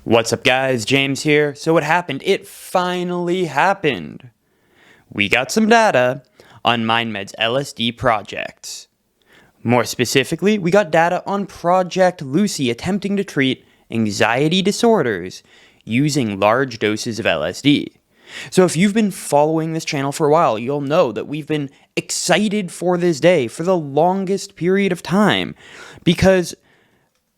What's up, guys? James here. So what happened? It finally happened. We got some data on MindMed's LSD projects. More specifically, we got data on Project Lucy attempting to treat anxiety disorders using large doses of LSD. So if you've been following this channel for a while, you'll know that we've been excited for this day for the longest period of time because,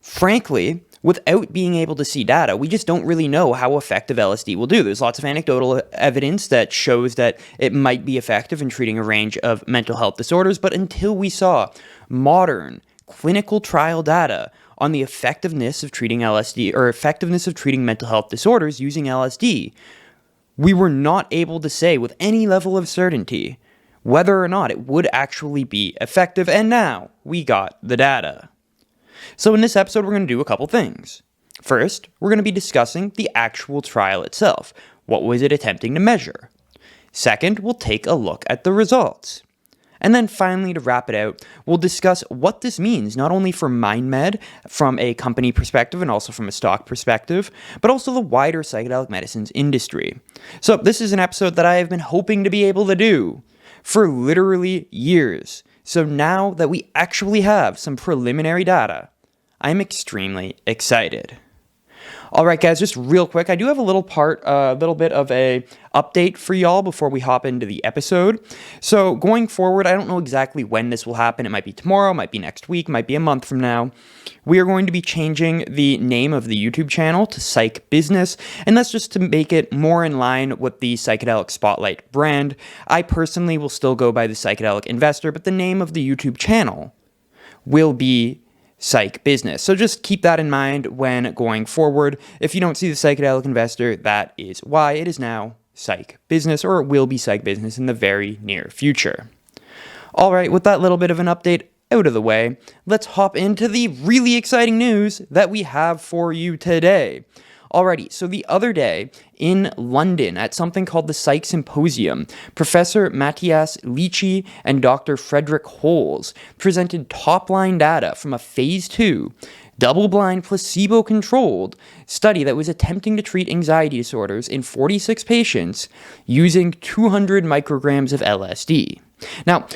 frankly, without being able to see data, we just don't really know how effective LSD will do. There's lots of anecdotal evidence that shows that it might be effective in treating a range of mental health disorders, but until we saw modern clinical trial data on the effectiveness of treating LSD or effectiveness of treating mental health disorders using LSD, we were not able to say with any level of certainty whether or not it would actually be effective, and now we got the data. So in this episode, we're going to do a couple things. First, we're going to be discussing the actual trial itself. What was it attempting to measure? Second, we'll take a look at the results. And then finally, to wrap it out, we'll discuss what this means, not only for MindMed from a company perspective and also from a stock perspective, but also the wider psychedelic medicines industry. So this is an episode that I have been hoping to be able to do for literally years. So now that we actually have some preliminary data, I'm extremely excited. All right, guys, just real quick, I do have a little bit of a update for y'all before we hop into the episode. So going forward, I don't know exactly when this will happen. It might be tomorrow, might be next week, might be a month from now. We are going to be changing the name of the YouTube channel to PSYCH Business, and that's just to make it more in line with the Psychedelic Spotlight brand. I personally will still go by the Psychedelic Investor, but the name of the YouTube channel will be PSYCH Business. So just keep that in mind when going forward. If you don't see the Psychedelic Investor, that is why. It is now PSYCH Business, or it will be PSYCH Business in the very near future. All right, with that little bit of an update out of the way, let's hop into the really exciting news that we have for you today. Alrighty, so the other day in London at something called the PSYCH Symposium, Professor Matthias Liechti and Dr. Friederike Holze presented top-line data from a phase 2, double-blind, placebo-controlled study that was attempting to treat anxiety disorders in 46 patients using 200 micrograms of LSD. Now,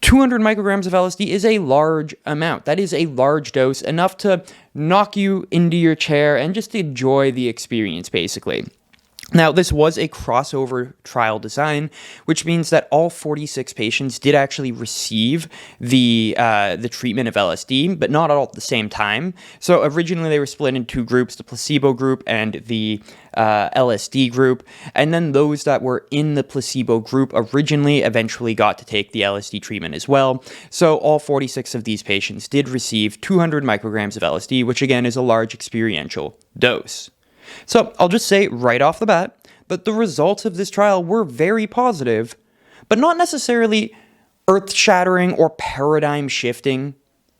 200 micrograms of LSD is a large amount. That is a large dose, enough to knock you into your chair and just enjoy the experience, basically. Now, this was a crossover trial design, which means that all 46 patients did actually receive the treatment of LSD, but not all at the same time. So originally they were split in two groups, the placebo group and the LSD group, and then those that were in the placebo group originally eventually got to take the LSD treatment as well. So all 46 of these patients did receive 200 micrograms of LSD, which again is a large experiential dose. So I'll just say right off the bat that the results of this trial were very positive, but not necessarily earth-shattering or paradigm-shifting,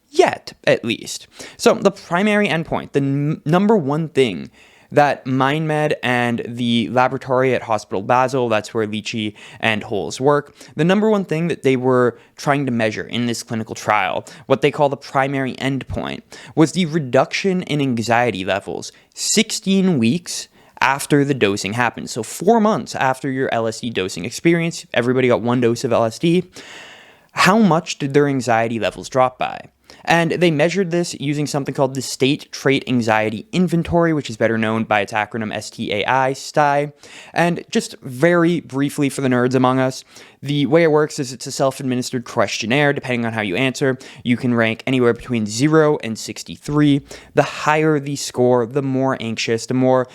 yet at least. So the primary endpoint, the number one thing that MindMed and the laboratory at Hospital Basel, that's where Liechti and Holze work, the number one thing that they were trying to measure in this clinical trial, what they call the primary endpoint, was the reduction in anxiety levels 16 weeks after the dosing happened. So 4 months after your LSD dosing experience, everybody got 1 dose of LSD. How much did their anxiety levels drop by? And they measured this using something called the State Trait Anxiety Inventory, which is better known by its acronym STAI. And just very briefly for the nerds among us, the way it works is it's a self-administered questionnaire. Depending on how you answer, you can rank anywhere between 0 and 63. The higher the score, the more anxious, the more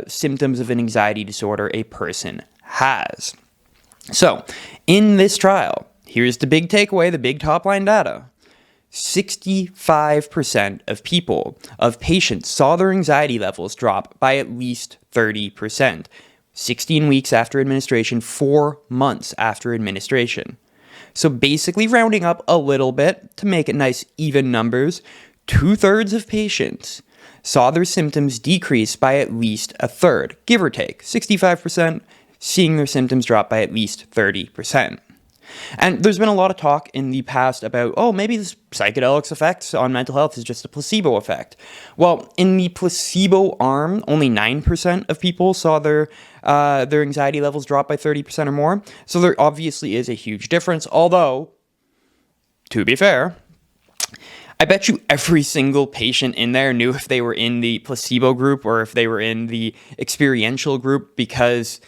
symptoms of an anxiety disorder a person has. So in this trial, here's the big takeaway, the big top-line data. 65% of patients saw their anxiety levels drop by at least 30%. 16 weeks after administration, 4 months after administration. So basically rounding up a little bit to make it nice even numbers, 2/3 of patients saw their symptoms decrease by at least a third, give or take. 65% seeing their symptoms drop by at least 30%. And there's been a lot of talk in the past about, oh, maybe this psychedelics effects on mental health is just a placebo effect. Well, in the placebo arm, only 9% of people saw their anxiety levels drop by 30% or more. So there obviously is a huge difference. Although, to be fair, I bet you every single patient in there knew if they were in the placebo group or if they were in the experiential group, because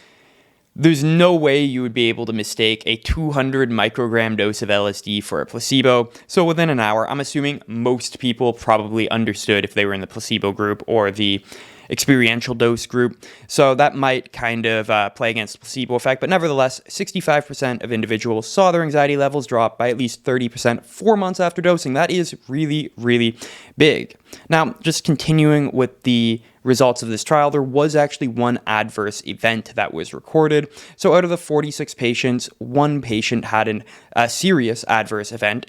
there's no way you would be able to mistake a 200 microgram dose of LSD for a placebo. So within an hour, I'm assuming most people probably understood if they were in the placebo group or the experiential dose group. So that might kind of play against the placebo effect. But nevertheless, 65% of individuals saw their anxiety levels drop by at least 30% 4 months after dosing. That is really, really big. Now, just continuing with the results of this trial, there was actually one adverse event that was recorded. So out of the 46 patients, one patient had a serious adverse event,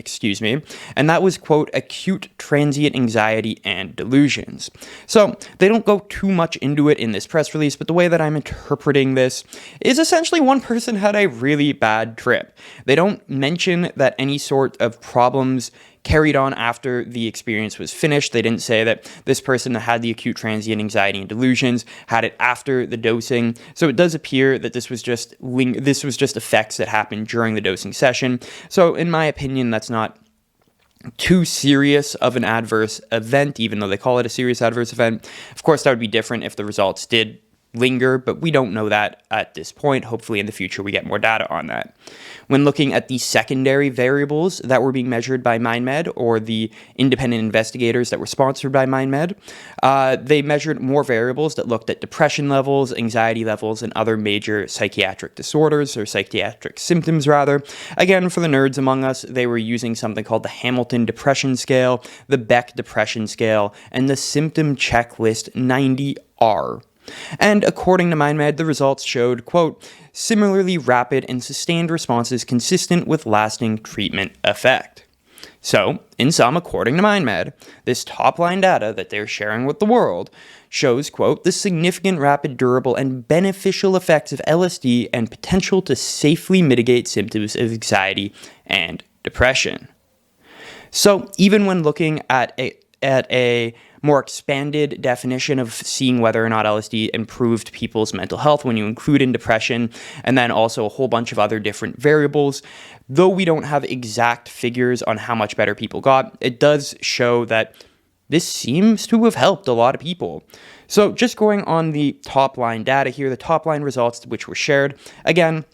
and that was, quote, acute transient anxiety and delusions. So they don't go too much into it in this press release, but the way that I'm interpreting this is essentially one person had a really bad trip. They don't mention that any sort of problems carried on after the experience was finished. They didn't say that this person that had the acute transient anxiety and delusions had it after the dosing. So it does appear that this was just effects that happened during the dosing session. So in my opinion, that's not too serious of an adverse event, even though they call it a serious adverse event. Of course, that would be different if the results did linger, but we don't know that at this point. Hopefully in the future we get more data on that. When looking at the secondary variables that were being measured by MindMed, or the independent investigators that were sponsored by MindMed, they measured more variables that looked at depression levels, anxiety levels, and other major psychiatric disorders, or psychiatric symptoms rather. Again, for the nerds among us, they were using something called the Hamilton Depression Scale, the Beck Depression Scale, and the Symptom Checklist 90R. And according to MindMed, the results showed, quote, similarly rapid and sustained responses consistent with lasting treatment effect. So, in sum, according to MindMed, this top-line data that they're sharing with the world shows, quote, the significant, rapid, durable, and beneficial effects of LSD and potential to safely mitigate symptoms of anxiety and depression. So, even when looking at a more expanded definition of seeing whether or not LSD improved people's mental health, when you include in depression, and then also a whole bunch of other different variables, though we don't have exact figures on how much better people got, it does show that this seems to have helped a lot of people. So just going on the top line data here, the top line results which were shared, again,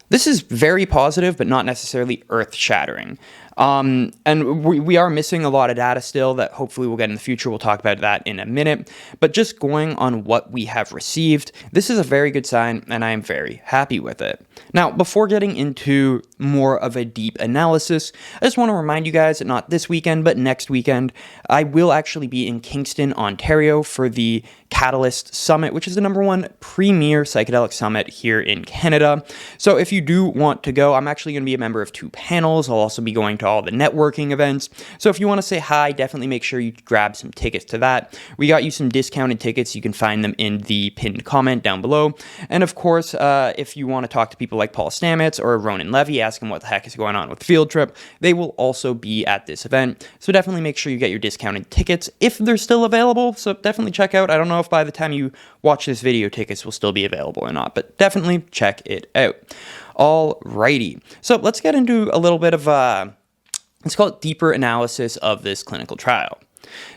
this is very positive, but not necessarily earth-shattering. And we are missing a lot of data still that hopefully we'll get in the future. We'll talk about that in a minute. But just going on what we have received, this is a very good sign, and I am very happy with it. Now, before getting into more of a deep analysis, I just want to remind you guys that not this weekend, but next weekend, I will actually be in Kingston, Ontario for the Catalyst Summit, which is the #1 premier psychedelic summit here in Canada. So if you do want to go, I'm actually going to be a member of 2 panels. I'll also be going to all the networking events. So if you want to say hi, definitely make sure you grab some tickets to that. We got you some discounted tickets. You can find them in the pinned comment down below. And of course, if you want to talk to people like Paul Stamets or Ronan Levy, ask them what the heck is going on with Field Trip, they will also be at this event. So definitely make sure you get your discounted tickets if they're still available. So definitely check out. I don't know if by the time you watch this video, tickets will still be available or not, but definitely check it out. Alrighty. So let's get into a little bit of let's call it deeper analysis of this clinical trial.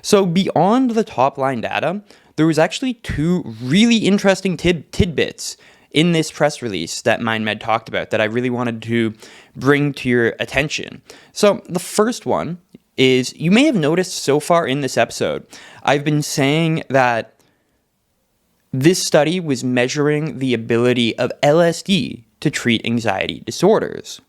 So beyond the top line data, there was actually 2 really interesting tidbits in this press release that MindMed talked about that I really wanted to bring to your attention. So the first one is, you may have noticed so far in this episode, I've been saying that this study was measuring the ability of LSD to treat anxiety disorders.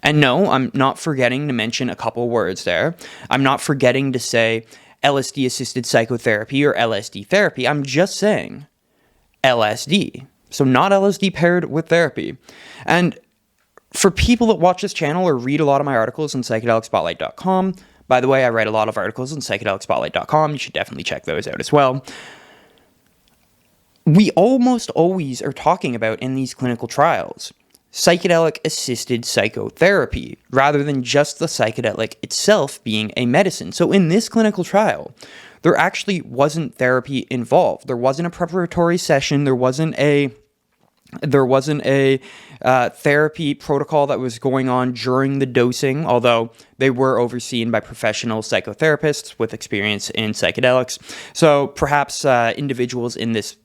And no, I'm not forgetting to mention a couple words there. I'm not forgetting to say LSD-assisted psychotherapy or LSD therapy. I'm just saying LSD. So not LSD paired with therapy. And for people that watch this channel or read a lot of my articles on psychedelicspotlight.com, by the way, I write a lot of articles on psychedelicspotlight.com. You should definitely check those out as well. We almost always are talking about in these clinical trials psychedelic-assisted psychotherapy, rather than just the psychedelic itself being a medicine. So in this clinical trial, there actually wasn't therapy involved. There wasn't a preparatory session. There wasn't a therapy protocol that was going on during the dosing, although they were overseen by professional psychotherapists with experience in psychedelics. So perhaps individuals in this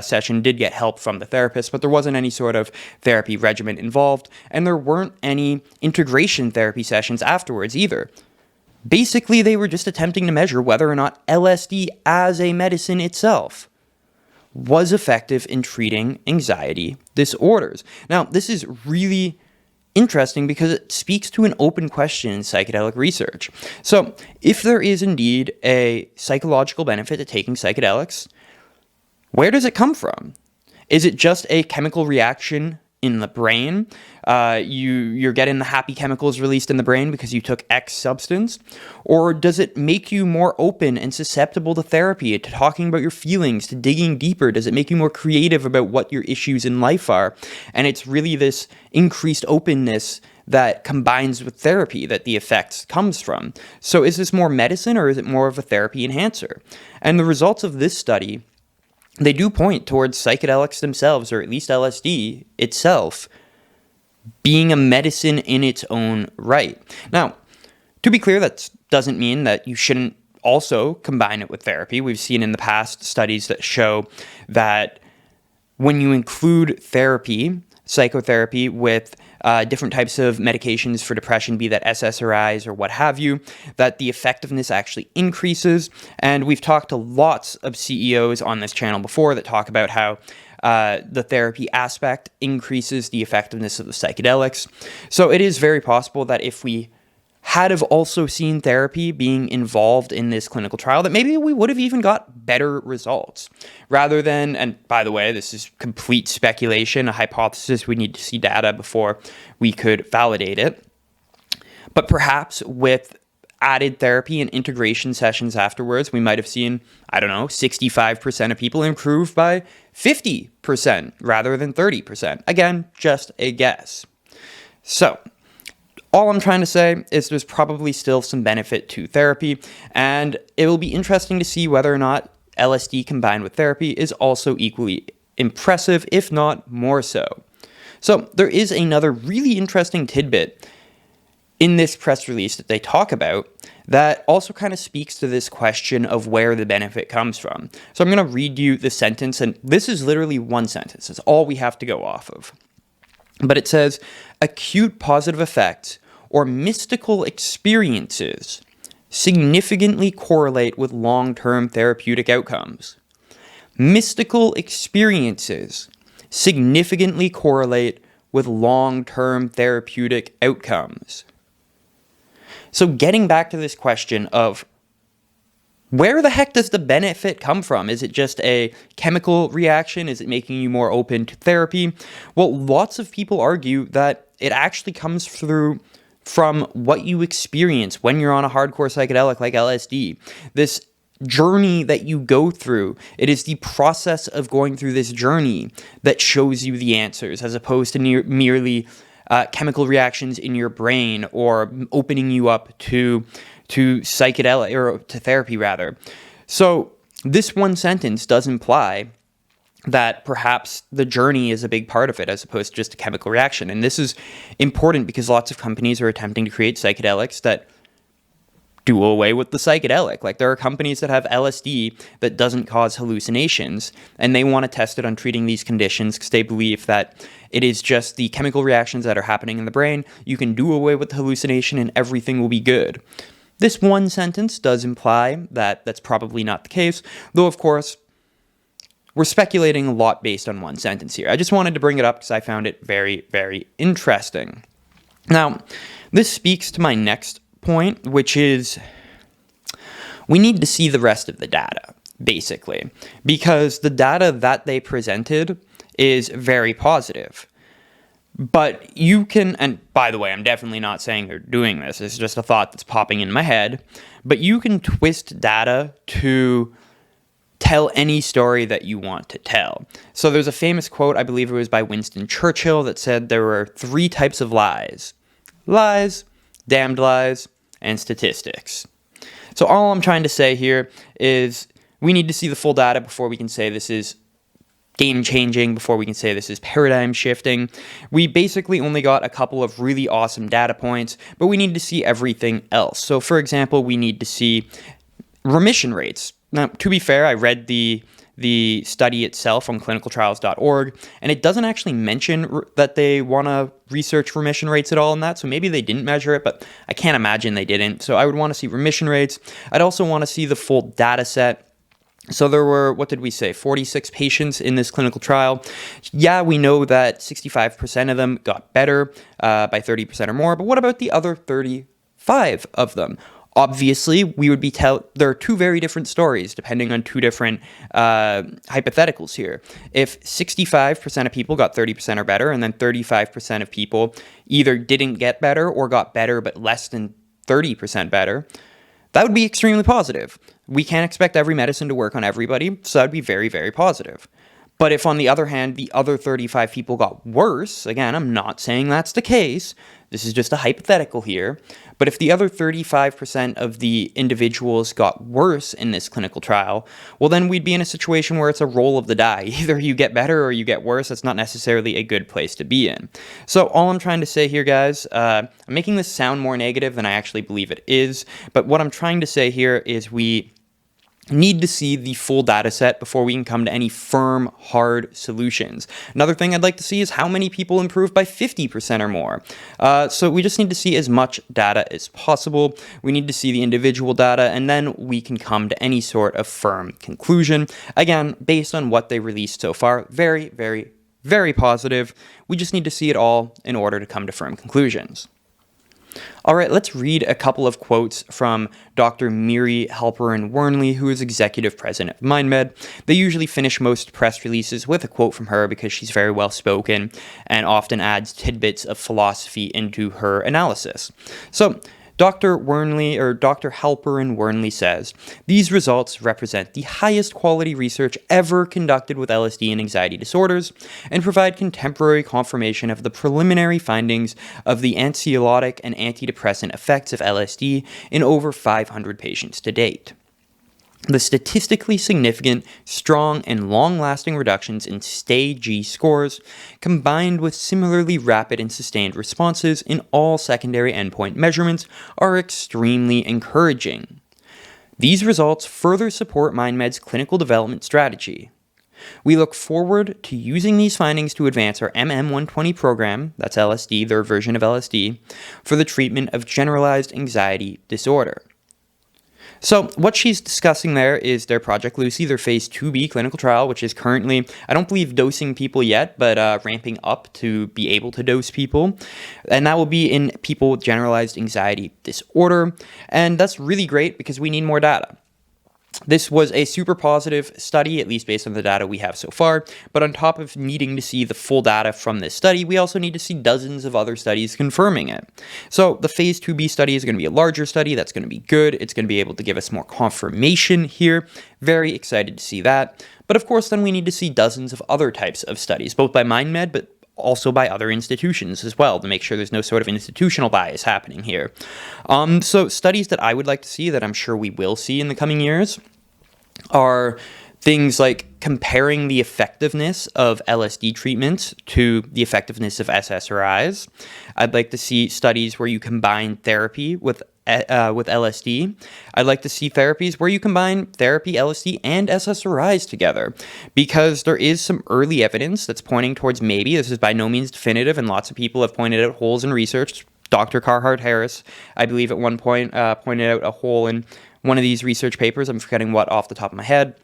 session did get help from the therapist, but there wasn't any sort of therapy regimen involved, and there weren't any integration therapy sessions afterwards either. Basically, they were just attempting to measure whether or not LSD as a medicine itself was effective in treating anxiety disorders. Now, this is really interesting because it speaks to an open question in psychedelic research. So, if there is indeed a psychological benefit to taking psychedelics, where does it come from? Is it just a chemical reaction in the brain? You're getting the happy chemicals released in the brain because you took X substance? Or does it make you more open and susceptible to therapy, to talking about your feelings, to digging deeper? Does it make you more creative about what your issues in life are? And it's really this increased openness that combines with therapy that the effects comes from. So is this more medicine or is it more of a therapy enhancer? And the results of this study, they do point towards psychedelics themselves, or at least LSD itself, being a medicine in its own right. Now, to be clear, that doesn't mean that you shouldn't also combine it with therapy. We've seen in the past studies that show that when you include therapy, psychotherapy, with different types of medications for depression, be that SSRIs or what have you, that the effectiveness actually increases. And we've talked to lots of CEOs on this channel before that talk about how the therapy aspect increases the effectiveness of the psychedelics. So it is very possible that if we had have also seen therapy being involved in this clinical trial, that maybe we would have even got better results rather than, and by the way, this is complete speculation, a hypothesis. We need to see data before we could validate it. But perhaps with added therapy and integration sessions afterwards, we might have seen, 65% of people improve by 50% rather than 30%. Again, just a guess. So, all I'm trying to say is there's probably still some benefit to therapy, and it will be interesting to see whether or not LSD combined with therapy is also equally impressive, if not more so. So there is another really interesting tidbit in this press release that they talk about that also kind of speaks to this question of where the benefit comes from. So I'm going to read you the sentence, and this is literally one sentence. It's all we have to go off of. But it says, acute positive effects or mystical experiences significantly correlate with long-term therapeutic outcomes. Mystical experiences significantly correlate with long-term therapeutic outcomes. So getting back to this question of where the heck does the benefit come from? Is it just a chemical reaction? Is it making you more open to therapy? Well, lots of people argue that it actually comes from what you experience when you're on a hardcore psychedelic like LSD. This journey that you go through, it is the process of going through this journey that shows you the answers, as opposed to merely chemical reactions in your brain or opening you up to psychedelic, or to therapy rather. So this one sentence does imply that perhaps the journey is a big part of it as opposed to just a chemical reaction. And this is important because lots of companies are attempting to create psychedelics that do away with the psychedelic. Like there are companies that have LSD that doesn't cause hallucinations, and they want to test it on treating these conditions because they believe that it is just the chemical reactions that are happening in the brain. You can do away with the hallucination and everything will be good. This one sentence does imply that that's probably not the case, though of course, we're speculating a lot based on one sentence here. I just wanted to bring it up because I found it very, very interesting. Now, this speaks to my next point, which is we need to see the rest of the data, basically, because the data that they presented is very positive. But you can, and by the way, I'm definitely not saying they're doing this, it's just a thought that's popping in my head, but you can twist data to tell any story that you want to tell. So there's a famous quote, I believe it was by Winston Churchill, that said there were 3 types of lies: lies, damned lies, and statistics. So all I'm trying to say here is we need to see the full data before we can say this is game-changing, before we can say this is paradigm-shifting. We basically only got a couple of really awesome data points, but we need to see everything else. So for example, we need to see remission rates. Now, to be fair, I read the study itself on clinicaltrials.org, and it doesn't actually mention that they want to research remission rates at all in that, so maybe they didn't measure it, but I can't imagine they didn't. So I would want to see remission rates. I'd also want to see the full data set. So there were, 46 patients in this clinical trial. Yeah, we know that 65% of them got better by 30% or more, but what about the other 35 of them? Obviously, we would be there are 2 very different stories depending on 2 different hypotheticals here. If 65% of people got 30% or better, and then 35% of people either didn't get better or got better but less than 30% better, that would be extremely positive. We can't expect every medicine to work on everybody, so that would be very, very positive. But if, on the other hand, the other 35 people got worse, again, I'm not saying that's the case, this is just a hypothetical here, but if the other 35% of the individuals got worse in this clinical trial, well, then we'd be in a situation where it's a roll of the die. Either you get better or you get worse. That's not necessarily a good place to be in. So all I'm trying to say here, guys, I'm making this sound more negative than I actually believe it is, but what I'm trying to say here is we need to see the full data set before we can come to any firm, hard solutions. Another thing I'd like to see is how many people improve by 50% or more. So we just need to see as much data as possible. We need to see the individual data, and then we can come to any sort of firm conclusion. Again, based on what they released so far, very, very, very positive. We just need to see it all in order to come to firm conclusions. All right, let's read a couple of quotes from Dr. Miri Halperin-Wernley, who is executive president of MindMed. They usually finish most press releases with a quote from her because she's very well spoken and often adds tidbits of philosophy into her analysis. So, Dr. Halperin-Wernley says, "These results represent the highest quality research ever conducted with LSD and anxiety disorders and provide contemporary confirmation of the preliminary findings of the anxiolytic and antidepressant effects of LSD in over 500 patients to date. The statistically significant, strong, and long-lasting reductions in STAI-G scores, combined with similarly rapid and sustained responses in all secondary endpoint measurements, are extremely encouraging. These results further support MindMed's clinical development strategy. We look forward to using these findings to advance our MM120 program, that's LSD, their version of LSD, for the treatment of generalized anxiety disorder." So what she's discussing there is their Project Lucy, their phase 2b clinical trial, which is currently, I don't believe dosing people yet, but ramping up to be able to dose people. And that will be in people with generalized anxiety disorder. And that's really great because we need more data. This was a super positive study, at least based on the data we have so far, but on top of needing to see the full data from this study, we also need to see dozens of other studies confirming it. So the phase 2b study is going to be a larger study. That's going to be good. It's going to be able to give us more confirmation here. Very excited to see that. But of course, then we need to see dozens of other types of studies, both by MindMed, but also by other institutions as well, to make sure there's no sort of institutional bias happening here. So studies that I would like to see, that I'm sure we will see in the coming years, are things like comparing the effectiveness of LSD treatments to the effectiveness of SSRIs. I'd like to see studies where you combine therapy with LSD. I'd like to see therapies where you combine therapy, LSD, and SSRIs together, because there is some early evidence that's pointing towards maybe, this is by no means definitive, and lots of people have pointed out holes in research. Dr. Carhart Harris, I believe at one point, pointed out a hole in one of these research papers. I'm forgetting what off the top of my head.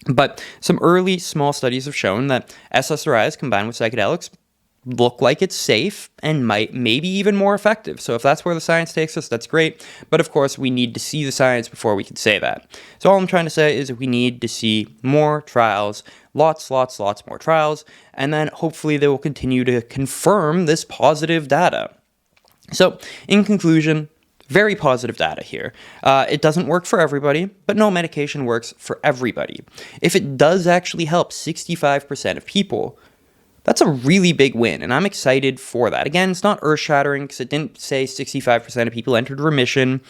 But some early small studies have shown that SSRIs combined with psychedelics look like it's safe and maybe even more effective. So if that's where the science takes us, that's great. But of course, we need to see the science before we can say that. So all I'm trying to say is we need to see more trials, lots more trials, and then hopefully they will continue to confirm this positive data. So in conclusion, Very positive data here. It doesn't work for everybody, but no medication works for everybody. If it does actually help 65% of people, that's a really big win, and I'm excited for that. Again, it's not earth-shattering because it didn't say 65% of people entered remission,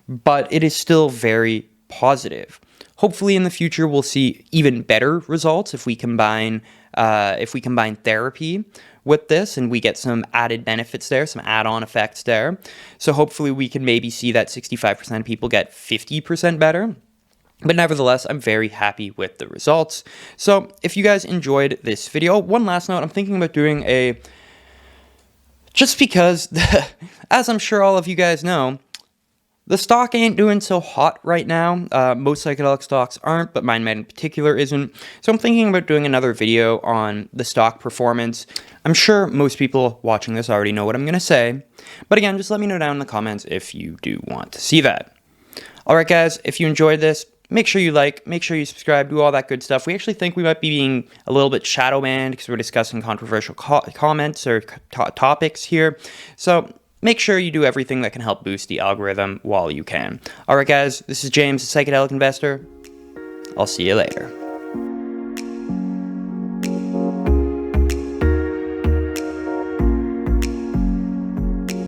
but it is still very positive. Hopefully in the future we'll see even better results if we combine therapy with this and we get some added benefits there, some add-on effects there. So hopefully we can maybe see that 65% of people get 50% better. But nevertheless, I'm very happy with the results. So if you guys enjoyed this video, one last note, I'm thinking about doing just because, as I'm sure all of you guys know, the stock ain't doing so hot right now. Most psychedelic stocks aren't, but MindMed in particular isn't. So I'm thinking about doing another video on the stock performance. I'm sure most people watching this already know what I'm going to say. But again, just let me know down in the comments if you do want to see that. Alright guys, if you enjoyed this, make sure you like, make sure you subscribe, do all that good stuff. We actually think we might be being a little bit shadow banned because we're discussing controversial comments or topics here. So make sure you do everything that can help boost the algorithm while you can. Alright guys, this is James, the Psychedelic Investor. I'll see you later.